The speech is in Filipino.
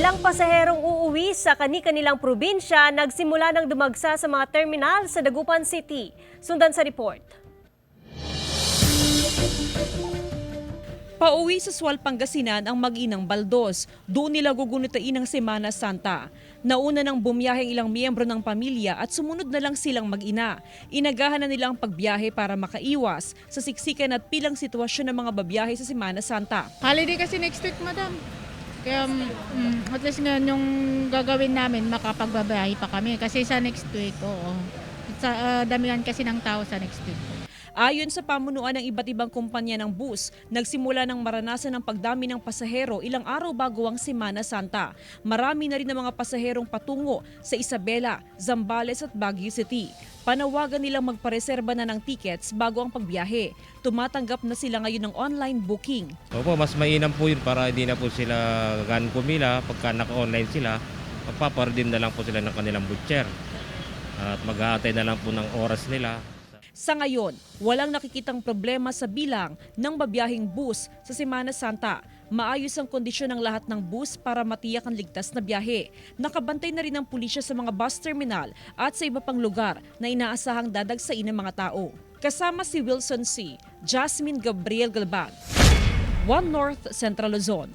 Ilang pasaherong uuwi sa kani-kanilang probinsya nagsimula ng dumagsa sa mga terminal sa Dagupan City. Sundan sa report. Pauwi sa Sual, Pangasinan ang mag-inang Baldos. Doon nila gugunutain ang Semana Santa. Nauna nang bumiyaheng ilang miyembro ng pamilya at sumunod na lang silang mag-ina. Inagahan na nilang pagbiyahe para makaiwas sa siksikan at pilang sitwasyon ng mga babiyahe sa Semana Santa. Holiday kasi next week, madam. Kaya at least ngayon yung gagawin namin, makapagbabahay pa kami. Kasi sa next week, oo. Sa damihan kasi ng tao sa next week. Ayon sa pamunuan ng iba't ibang kumpanya ng bus, nagsimula ng maranasan ng pagdami ng pasahero ilang araw bago ang Semana Santa. Marami na rin ang mga pasaherong patungo sa Isabela, Zambales at Baguio City. Panawagan nilang magpareserba na ng tickets bago ang pagbiyahe. Tumatanggap na sila ngayon ng online booking. Opo, mas mainam po yun para hindi na po sila gan pumila. Pagka naka-online sila, magpaparedeem na lang po sila ng kanilang butcher. At mag-aantay na lang po ng oras nila. Sa ngayon, walang nakikitang problema sa bilang ng babiyahing bus sa Semana Santa. Maayos ang kondisyon ng lahat ng bus para matiyak ang ligtas na biyahe. Nakabantay na rin ang pulisya sa mga bus terminal at sa iba pang lugar na inaasahang dadagsain ng mga tao. Kasama si Wilson C., Jasmine Gabriel Galban, One North Central Luzon.